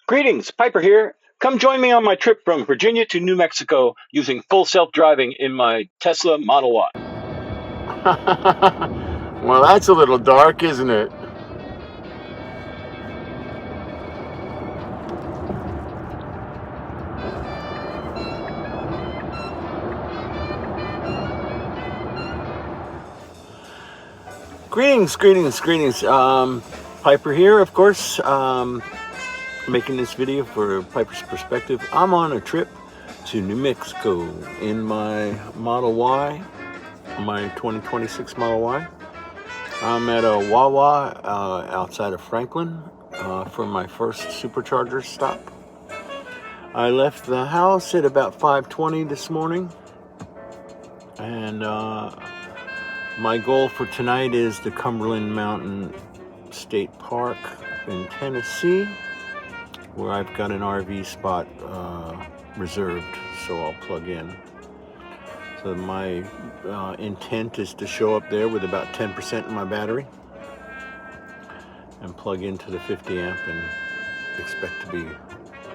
Greetings, Piper here. Come join me on my trip from Virginia to New Mexico using full self-driving in my Tesla Model Y. Well, that's a little dark, isn't it? Greetings. Piper here, of course. Making this video for Piper's Perspective. I'm on a trip to New Mexico in my Model Y, my 2026 Model Y. I'm at a Wawa outside of Franklin for my first Supercharger stop. I left the house at about 5:20 this morning, and my goal for tonight is the Cumberland Mountain State Park in Tennessee, where I've got an RV spot reserved, so I'll plug in. So my intent is to show up there with about 10% in my battery and plug into the 50 amp and expect to be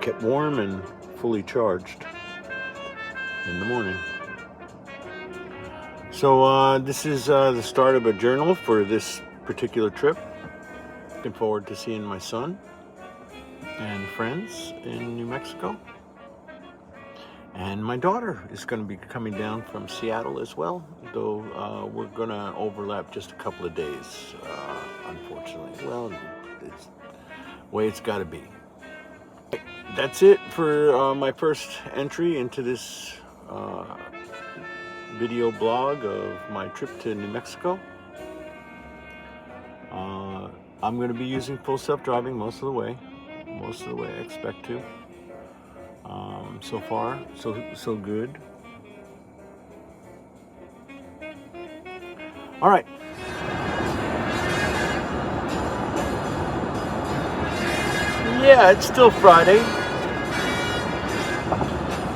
kept warm and fully charged in the morning. So this is the start of a journal for this particular trip. Looking forward to seeing my son and friends in New Mexico. And my daughter is going to be coming down from Seattle as well, though we're going to overlap just a couple of days, unfortunately. Well, it's the way it's got to be. That's it for my first entry into this video blog of my trip to New Mexico. I'm going to be using full self-driving most of the way I expect to. So far, so good. All right. Yeah, it's still Friday.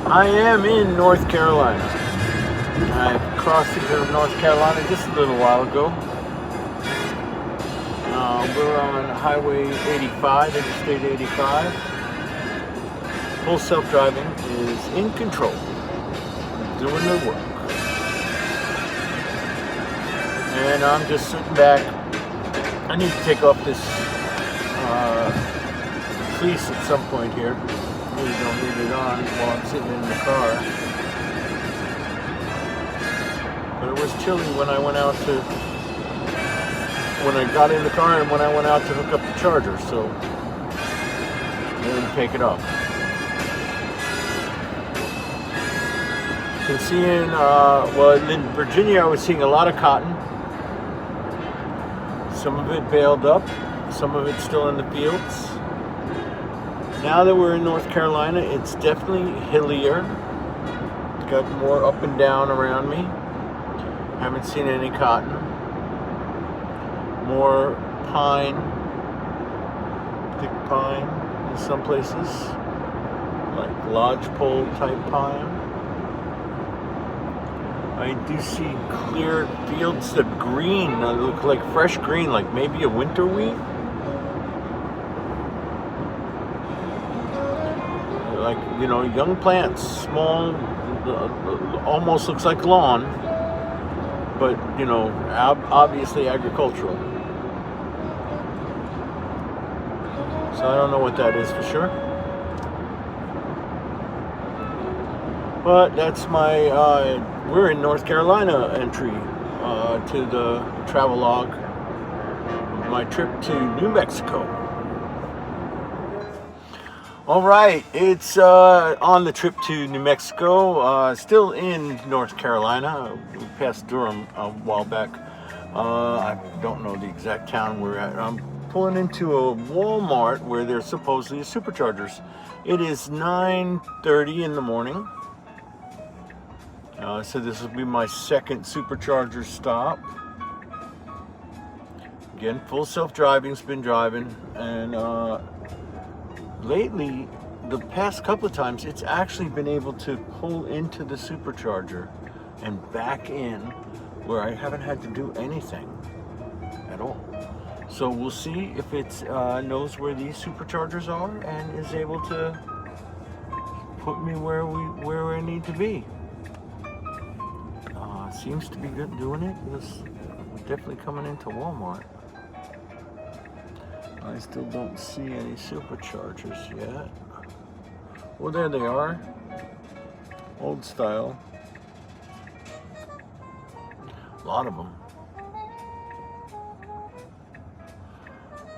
I am in North Carolina. I crossed into North Carolina just a little while ago. We're on Highway 85, Interstate 85. Full self-driving is in control, doing the work. And I'm just sitting back. I need to take off this fleece at some point here. Really don't need it on while I'm sitting in the car. But it was chilly when I got in the car and when I went out to hook up the charger, so I didn't take it off. Been seeing, well, in Virginia I was seeing a lot of cotton. Some of it baled up, some of it still in the fields. Now that we're in North Carolina, it's definitely hillier. Got more up and down around me. Haven't seen any cotton. More pine, thick pine in some places, like lodgepole type pine. I do see clear fields of green that look like fresh green, like maybe a winter wheat. Like, you know, young plants, small, almost looks like lawn, but, you know, obviously agricultural. So I don't know what that is for sure. But that's my, we're in North Carolina entry to the travelogue of my trip to New Mexico. All right, it's on the trip to New Mexico, still in North Carolina. We passed Durham a while back. I don't know the exact town we're at. I'm pulling into a Walmart where there's supposedly superchargers. It is 9:30 in the morning. So this will be my second supercharger stop. Again, full self-driving's been driving, and lately, the past couple of times, it's actually been able to pull into the supercharger and back in where I haven't had to do anything at all. So we'll see if it knows where these superchargers are and is able to put me where I need to be. Seems to be good doing it. It's definitely coming into Walmart. I still don't see any superchargers yet. Well, there they are. Old style. A lot of them.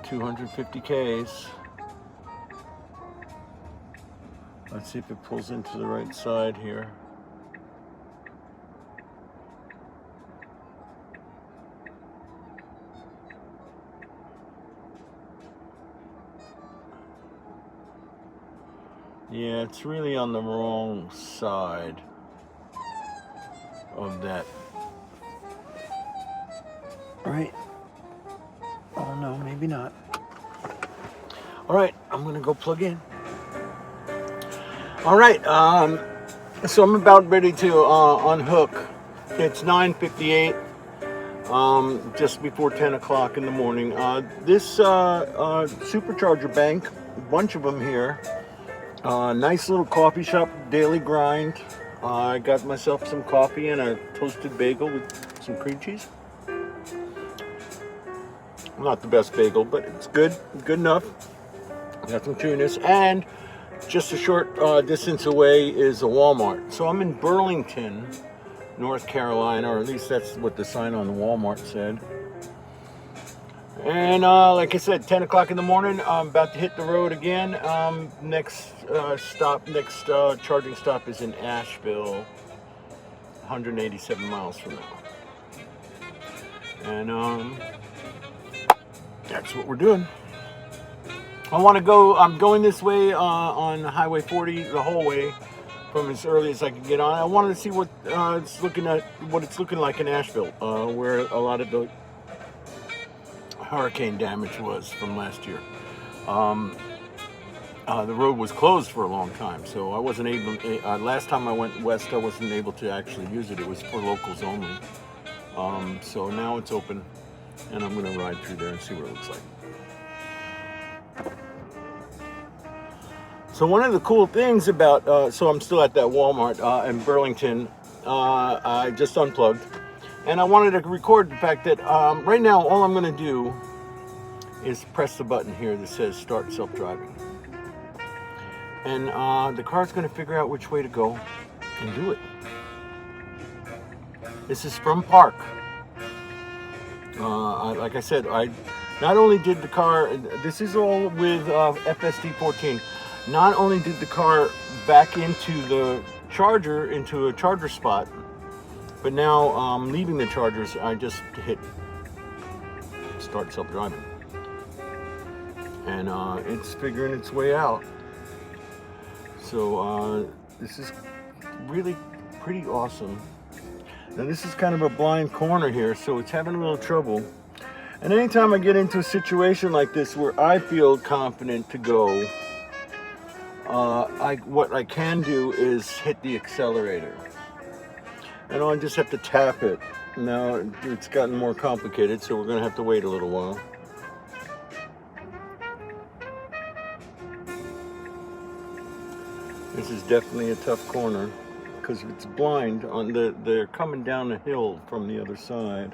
250 Ks. Let's see if it pulls into the right side here. Yeah, it's really on the wrong side of that. Right? Oh no, maybe not. All right, I'm gonna go plug in. All right, so I'm about ready to unhook. It's 9:58, just before 10 o'clock in the morning. This supercharger bank, a bunch of them here. Nice little coffee shop, daily grind. I got myself some coffee and a toasted bagel with some cream cheese. Not the best bagel, but it's good enough. Got some tunas, and just a short distance away is a Walmart. So I'm in Burlington, North Carolina, or at least that's what the sign on the Walmart said. And like I said, 10 o'clock in the morning, I'm about to hit the road again. Next charging stop is in Asheville, 187 miles from now. And that's what we're doing. I'm going this way on Highway 40 the whole way from as early as I can get on. I wanted to see what it's looking like in Asheville, where a lot of the hurricane damage was from last year. The road was closed for a long time, so I wasn't able. Last time I went west, I wasn't able to actually use it. It was for locals only. So now it's open, and I'm going to ride through there and see what it looks like. So one of the cool things about, so I'm still at that Walmart in Burlington. I just unplugged, and I wanted to record the fact that right now all I'm going to do is press the button here that says start self-driving. And the car's going to figure out which way to go and do it. This is from Park. Like I said, I not only did the car, this is all with FSD 14. Not only did the car back into the charger, into a charger spot, but now leaving the chargers, I just hit start self-driving. And it's figuring its way out. So this is really pretty awesome. Now this is kind of a blind corner here, so it's having a little trouble. And anytime I get into a situation like this where I feel confident to go, what I can do is hit the accelerator. And I just have to tap it. Now it's gotten more complicated, so we're going to have to wait a little while. This is definitely a tough corner because it's blind. They're coming down the hill from the other side.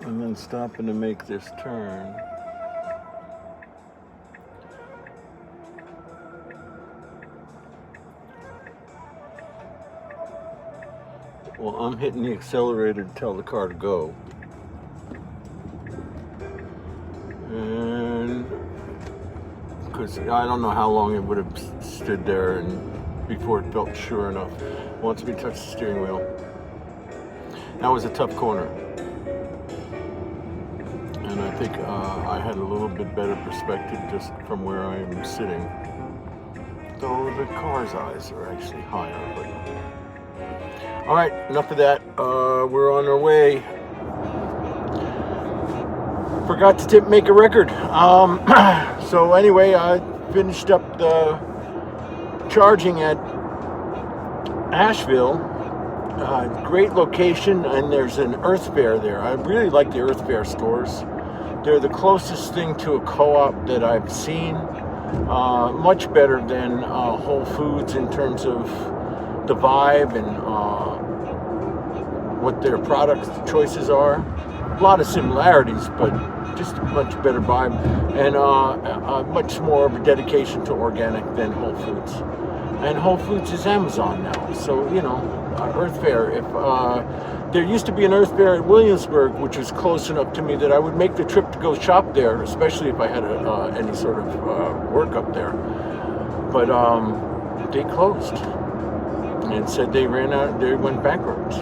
And then stopping to make this turn. Well, I'm hitting the accelerator to tell the car to go. And because I don't know how long it would have stood there and before it felt sure enough. Once we touched the steering wheel. That was a tough corner. And I think I had a little bit better perspective just from where I am sitting. Though the car's eyes are actually higher. But all right, enough of that. We're on our way. Forgot to make a record. So anyway, I finished up the charging at Asheville, Great location, and there's an Earth Fare there. I really like the Earth Fare stores. They're the closest thing to a co-op that I've seen. Much better than Whole Foods in terms of the vibe and what their product choices are. A lot of similarities, but just a much better vibe, and much more of a dedication to organic than Whole Foods. And Whole Foods is Amazon now, so Earth Fare. If there used to be an Earth Fare at Williamsburg, which was close enough to me that I would make the trip to go shop there, especially if I had any sort of work up there. But they closed and said they went bankrupt.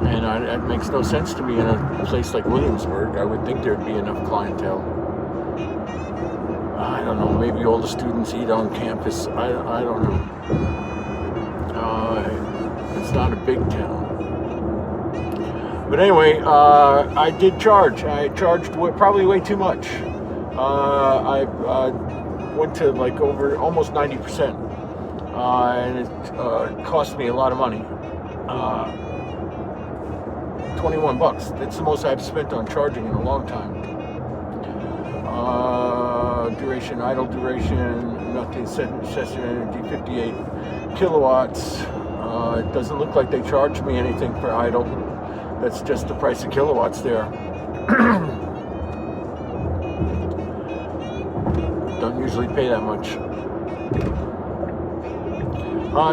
And that makes no sense to me in a place like Williamsburg. I would think there'd be enough clientele. I don't know, maybe all the students eat on campus. I don't know. It's not a big town. But anyway, I did charge. I charged probably way too much. I went to like over almost 90%. And it cost me a lot of money. $21. That's the most I've spent on charging in a long time. Duration, idle duration, nothing, session energy, 58 kilowatts. It doesn't look like they charged me anything for idle. That's just the price of kilowatts there. Don't usually pay that much.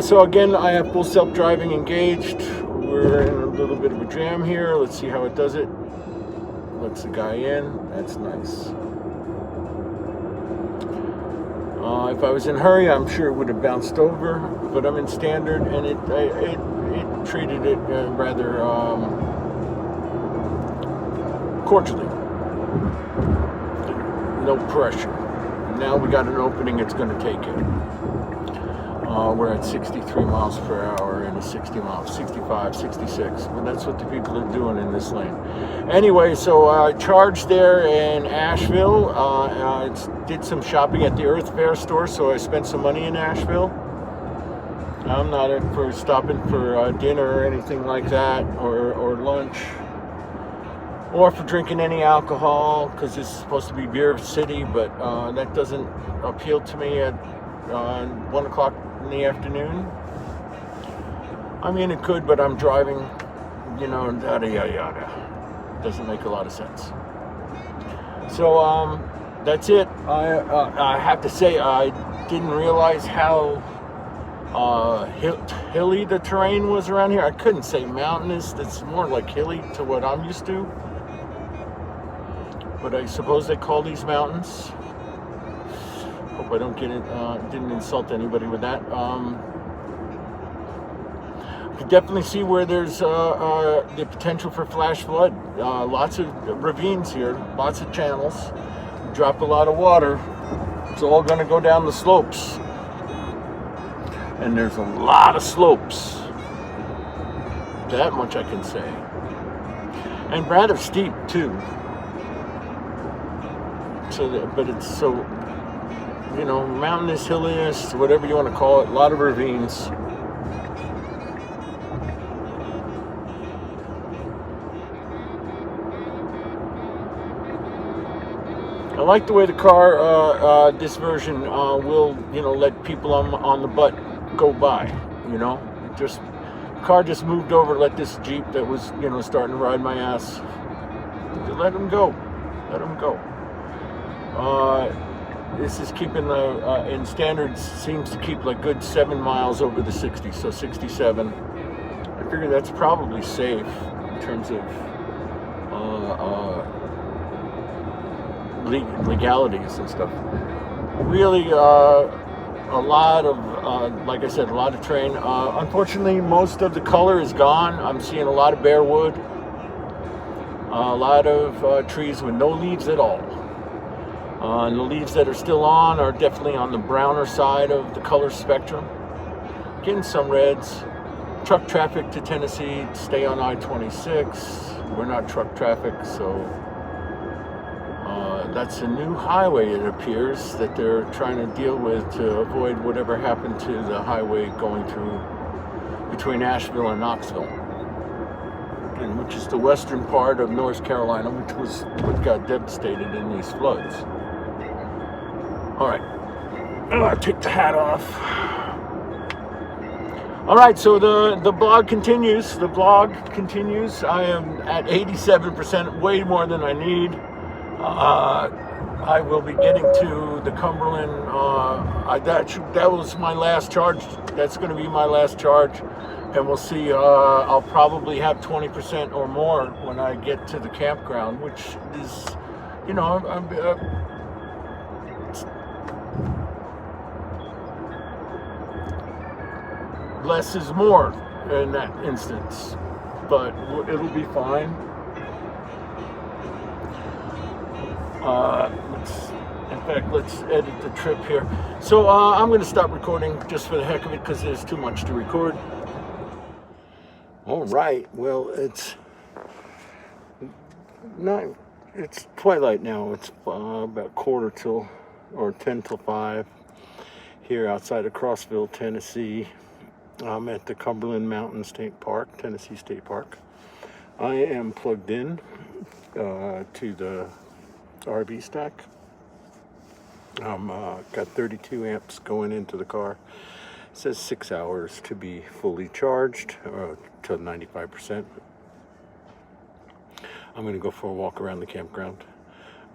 So again, I have full self-driving engaged. We're in a little bit of a jam here. Let's see how it does it. Lets the guy in. That's nice. If I was in a hurry, I'm sure it would have bounced over, but I'm in standard, and it treated it rather cordially. No pressure. Now we got an opening, it's going to take it. We're at 63 miles per hour and 65, 66. But that's what the people are doing in this lane. Anyway, so I charged there in Asheville. I did some shopping at the Earth Fare store, so I spent some money in Asheville. I'm not for stopping for dinner or anything like that, or lunch, or for drinking any alcohol, because it's supposed to be beer city, but that doesn't appeal to me at 1 o'clock in the afternoon. I mean, it could, but I'm driving, yada yada yada. Doesn't make a lot of sense. So that's it. I have to say, I didn't realize how hilly the terrain was around here. I couldn't say mountainous. It's more like hilly to what I'm used to. But I suppose they call these mountains. Hope I don't get it. Didn't insult anybody with that. You can definitely see where there's the potential for flash flood. Lots of ravines here, lots of channels. Drop a lot of water. It's all going to go down the slopes. And there's a lot of slopes. That much I can say. And rather steep too. But it's so, mountainous, hilliness, whatever you want to call it. A lot of ravines. I like the way the car, this version, will, let people on the butt go by, the car just moved over, let this Jeep that was, starting to ride my ass, let him go. This is keeping in standards, seems to keep like good 7 miles over the 60, so 67. I figure that's probably safe in terms of legalities and stuff. Really, a lot of, like I said, a lot of terrain. Unfortunately, most of the color is gone. I'm seeing a lot of bare wood, a lot of trees with no leaves at all. And the leaves that are still on are definitely on the browner side of the color spectrum. Getting some reds. Truck traffic to Tennessee, stay on I-26. We're not truck traffic, so that's a new highway, it appears, that they're trying to deal with to avoid whatever happened to the highway going through between Asheville and Knoxville, and which is the western part of North Carolina, what got devastated in these floods. All right, I'll take the hat off. All right, so the blog continues. The blog continues. I am at 87%, way more than I need. I will be getting to the Cumberland. That was my last charge. That's going to be my last charge, and we'll see. I'll probably have 20% or more when I get to the campground, which is, you know, less is more in that instance, but it'll be fine. Let's edit the trip here. So I'm going to stop recording just for the heck of it because there's too much to record. All right. Well, it's twilight now. It's about 10 till 5 here outside of Crossville, Tennessee. I'm at the Cumberland Mountain State Park, Tennessee State Park. I am plugged in to the RV stack. Got 32 amps going into the car. It says 6 hours to be fully charged to 95%. I'm going to go for a walk around the campground.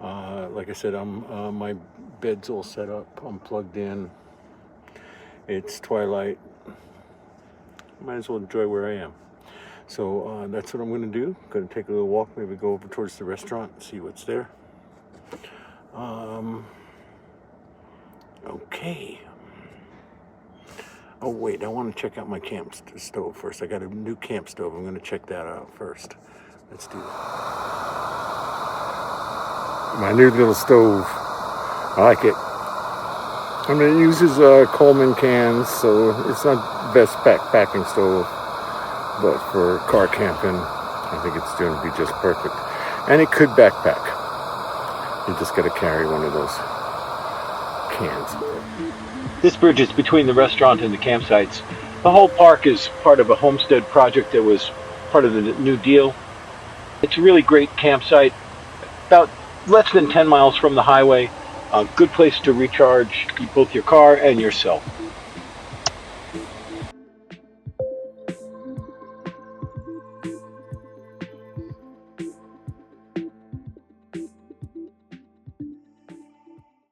Like I said, my bed's all set up. I'm plugged in. It's twilight. Might as well enjoy where I am. So that's what I'm going to do. Going to take a little walk, maybe go over towards the restaurant and see what's there. Okay. Oh wait, I want to check out my camp stove first. I got a new camp stove. I'm going to check that out first. Let's do that. My new little stove. I like it. I mean, it uses Coleman cans, so it's not the best backpacking stove, but for car camping, I think it's going to be just perfect. And it could backpack. You just got to carry one of those cans. This bridge is between the restaurant and the campsites. The whole park is part of a homestead project that was part of the New Deal. It's a really great campsite, about less than 10 miles from the highway. A good place to recharge both your car and yourself.